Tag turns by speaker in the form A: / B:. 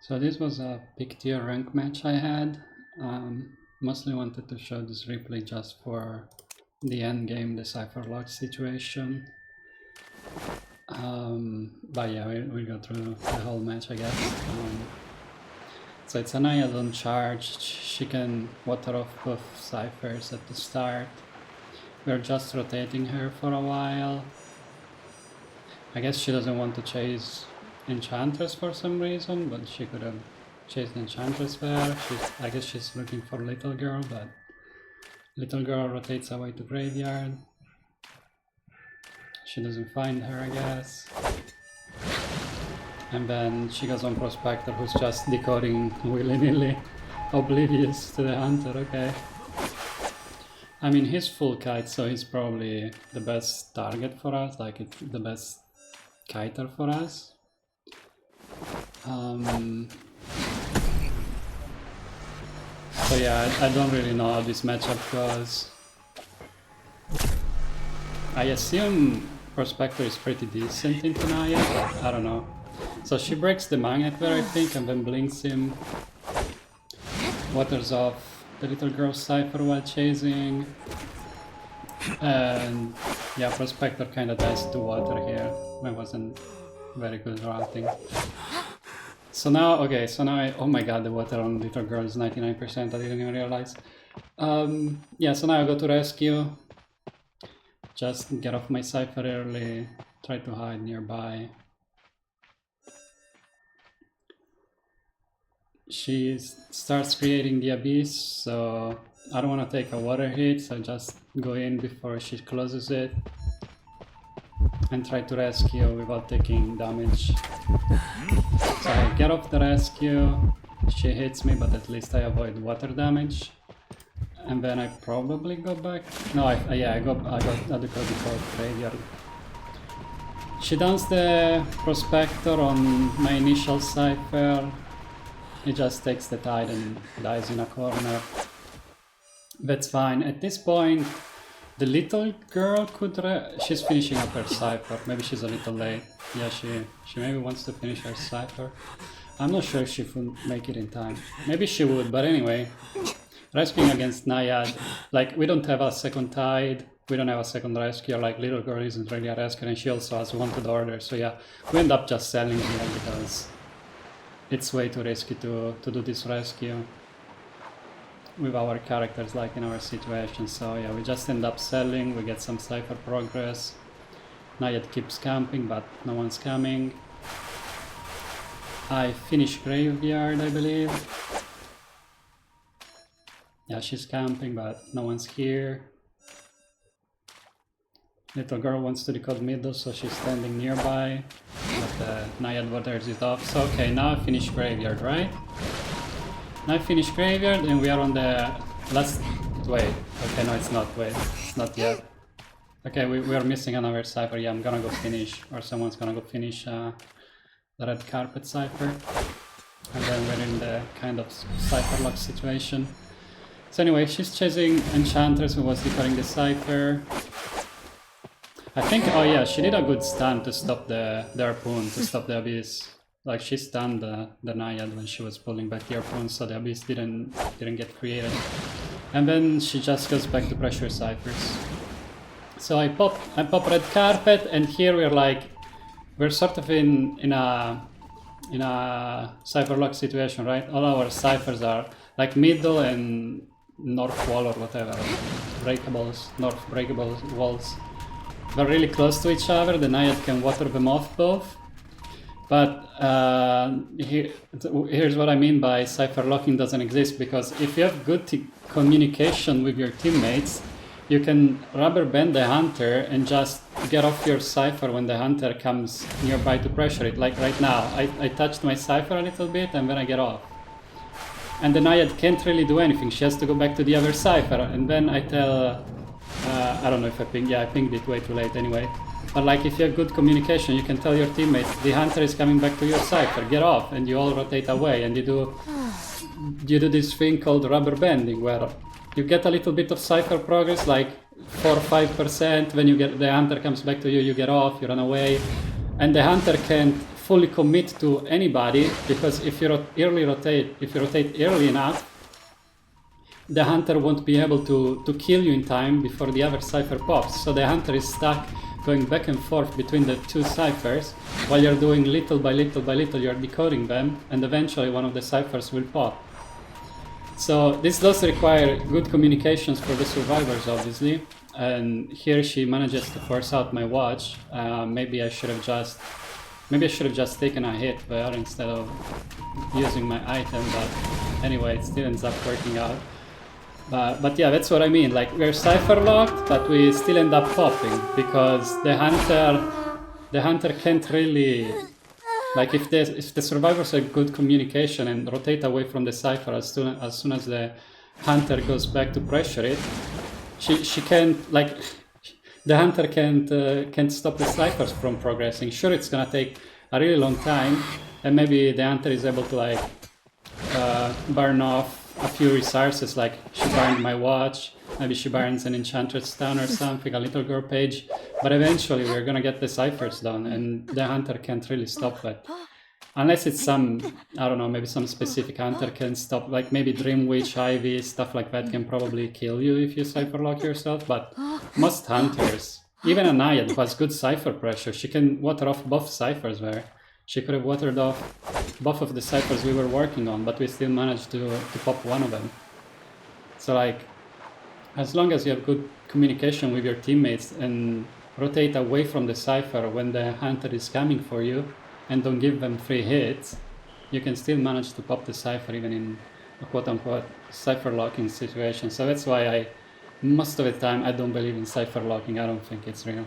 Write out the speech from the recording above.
A: So this was a big tier rank match I had. Mostly wanted to show this replay just for the end game, the Cipher lock situation. But yeah, we'll go through the whole match, I guess. So it's Anaya uncharged. She can water off both Ciphers at the start. We're just rotating her for a while. I guess she doesn't want to chase Enchantress for some reason, but she could have chased Enchantress there. I guess she's looking for Little Girl, but Little Girl rotates away to Graveyard. She doesn't find her, I guess. And then she goes on Prospector, who's just decoding willy-nilly, oblivious to the Hunter, okay. I mean, he's full kite, so he's probably the best target for us, like it's the best kiter for us. So yeah, I don't really know how this matchup goes. I assume Prospector is pretty decent in Naya, but I don't know. So she breaks the Magnet there, I think, and then blinks him. Waters off the Little Girl's Cipher while chasing. And yeah, Prospector kind of dies to water here. It wasn't very good routing. So now, okay, so now oh my god, the water on Little Girl is 99%, I didn't even realize. Yeah, so now I go to rescue. Just get off my Cipher early, try to hide nearby. She starts creating the Abyss, so I don't want to take a water hit, so I just go in before she closes it. And try to rescue without taking damage. So I get off the rescue, she hits me, but at least I avoid water damage. And then I probably go back. No, I got the Graveyard. She downs the Prospector on my initial Cipher. He just takes the Tide and dies in a corner. That's fine. At this point, the Little Girl could... she's finishing up her Cipher. Maybe she's a little late. Yeah, she maybe wants to finish her Cipher. I'm not sure if she would make it in time. Maybe she would, but anyway. Rescuing against Naiad, like, we don't have a second Tide, we don't have a second rescue, like, Little Girl isn't really a rescue, and she also has wanted order, so yeah, we end up just selling here because it's way too risky to do this rescue with our characters, like in our situation. So yeah, we just end up selling, we get some Cipher progress. Naiad keeps camping, but no one's coming. I finish Graveyard, I believe. Yeah, she's camping, but no one's here. Little Girl wants to decode middle, so she's standing nearby. But Naiad waters it off. So okay, now I finish Graveyard, right? Now I finish Graveyard and we are on the last... Wait, okay, no it's not, wait, it's not yet. Okay, we are missing another Cipher, yeah, I'm gonna go finish, or someone's gonna go finish the Red Carpet Cipher. And then we're in the kind of Cipher lock situation. So anyway, she's chasing Enchantress who was decoding the Cipher. I think, oh yeah, she did a good stun to stop the harpoon, to stop the Abyss. Like, she stunned the Naiad when she was pulling back the harpoon, so the Abyss didn't get created. And then she just goes back to pressure Ciphers. So I pop Red Carpet, and here we're sort of in a Cipher lock situation, right? All our Ciphers are like middle and north wall or whatever, north breakable walls. They're really close to each other, the Naiad can water them off both. But here's what I mean by Cipher locking doesn't exist, because if you have good communication with your teammates, you can rubber band the Hunter and just get off your Cipher when the Hunter comes nearby to pressure it. Like right now, I touched my Cipher a little bit and then I get off. And the Naiad can't really do anything, she has to go back to the other Cipher, and then I tell, I don't know if I pinged, yeah I pinged it way too late anyway. But like, if you have good communication, you can tell your teammates, the Hunter is coming back to your Cipher, get off, and you all rotate away, and you do this thing called rubber banding, where you get a little bit of Cipher progress, like 4 or 5%, when the Hunter comes back to you, you get off, you run away, and the Hunter can't fully commit to anybody, because if you rotate early enough, the hunter won't be able to kill you in time before the other cipher pops. So the hunter is stuck going back and forth between the two ciphers while you're doing little by little by little, you're decoding them, and eventually one of the ciphers will pop. So this does require good communications for the survivors, obviously. And here she manages to force out my watch. Maybe I should have just taken a hit there instead of using my item, but anyway, it still ends up working out. But yeah, that's what I mean. Like, we're cipher locked, but we still end up popping because the hunter can't really, like, if the survivors have good communication and rotate away from the cipher as soon as the hunter goes back to pressure it, she can't, like, the hunter can't stop the ciphers from progressing. Sure, it's gonna take a really long time, and maybe the hunter is able to, like, burn off a few resources, like she burned my watch, maybe she burns an enchanted stone or something, a little girl page, but eventually we're gonna get the ciphers done, and the hunter can't really stop it. Unless it's some, I don't know, maybe some specific hunter can stop, like maybe Dream Witch, Ivy, stuff like that can probably kill you if you cipher lock yourself, but most hunters, even a Naiad who has good cipher pressure, she can water off both ciphers there. She could have watered off both of the ciphers we were working on, but we still managed to pop one of them. So, like, as long as you have good communication with your teammates and rotate away from the cipher when the hunter is coming for you and don't give them free hits, you can still manage to pop the cipher even in a quote-unquote cipher locking situation. So that's why most of the time I don't believe in cipher locking. I don't think it's real.